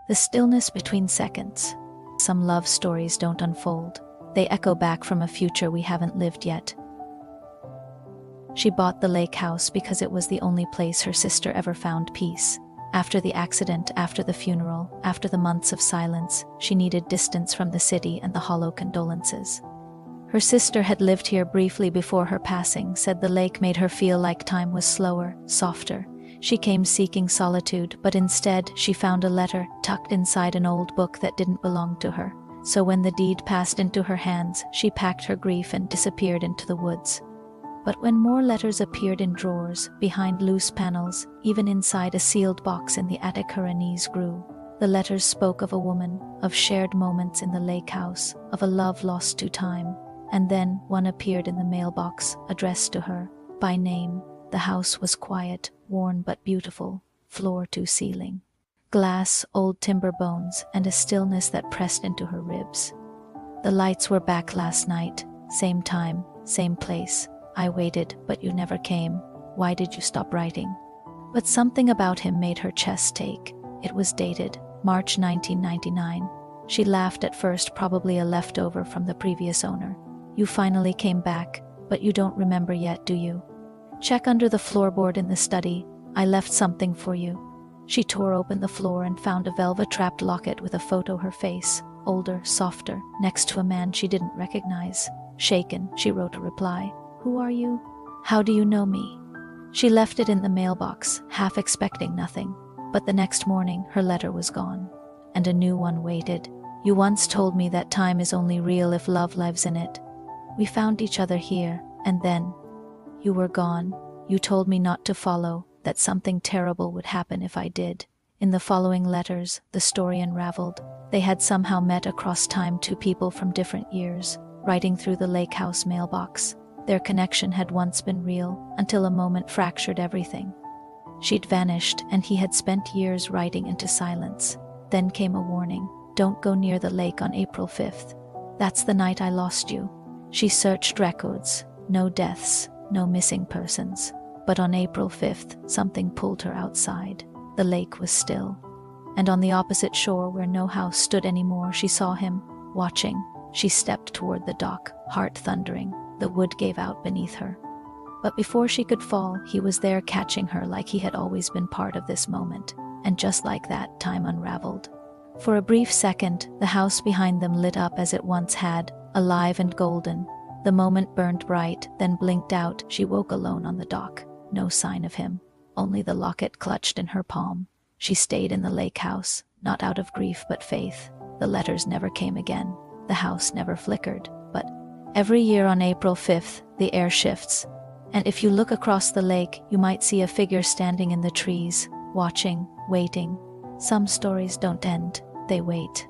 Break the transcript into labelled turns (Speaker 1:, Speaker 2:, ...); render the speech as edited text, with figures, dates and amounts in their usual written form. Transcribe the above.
Speaker 1: The stillness between seconds. Some love stories don't unfold. They echo back from a future we haven't lived yet. She bought the lake house because it was the only place her sister ever found peace. After the accident, after the funeral, after the months of silence, she needed distance from the city and the hollow condolences. Her sister had lived here briefly before her passing, said the lake made her feel like time was slower, softer. She came seeking solitude, but instead she found a letter tucked inside an old book that didn't belong to her. So when the deed passed into her hands, she packed her grief and disappeared into the woods. But when more letters appeared in drawers, behind loose panels, even inside a sealed box in the attic, her unease grew. The letters spoke of a woman, of shared moments in the lake house, of a love lost to time. And then one appeared in the mailbox, addressed to her, by name. The house was quiet, worn but beautiful, floor to ceiling. Glass, old timber bones, and a stillness that pressed into her ribs. The lights were back last night, same time, same place. I waited, but you never came. Why did you stop writing? But something about him made her chest take. It was dated, March 1999. She laughed at first, probably a leftover from the previous owner. You finally came back, but you don't remember yet, do you? Check under the floorboard in the study. I left something for you. She tore open the floor and found a velvet-wrapped locket with a photo of her face, older, softer, next to a man she didn't recognize. Shaken, she wrote a reply. Who are you? How do you know me? She left it in the mailbox, half expecting nothing. But the next morning, her letter was gone, and a new one waited. You once told me that time is only real if love lives in it. We found each other here, and then you were gone. You told me not to follow, that something terrible would happen if I did. In the following letters, the story unraveled. They had somehow met across time, two people from different years, writing through the lake house mailbox. Their connection had once been real, until a moment fractured everything. She'd vanished, and he had spent years writing into silence. Then came a warning. Don't go near the lake on April 5th. That's the night I lost you. She searched records. No deaths, no missing persons. But on April 5th, something pulled her outside. The lake was still. And on the opposite shore, where no house stood anymore, she saw him, watching. She stepped toward the dock, heart thundering. The wood gave out beneath her. But before she could fall, he was there, catching her like he had always been part of this moment. And just like that, time unraveled. For a brief second, the house behind them lit up as it once had, alive and golden. The moment burned bright, then blinked out. She woke alone on the dock. No sign of him, only the locket clutched in her palm. She stayed in the lake house, not out of grief but faith. The letters never came again. The house never flickered. But every year on April 5th, the air shifts. And if you look across the lake, you might see a figure standing in the trees, watching, waiting. Some stories don't end, they wait.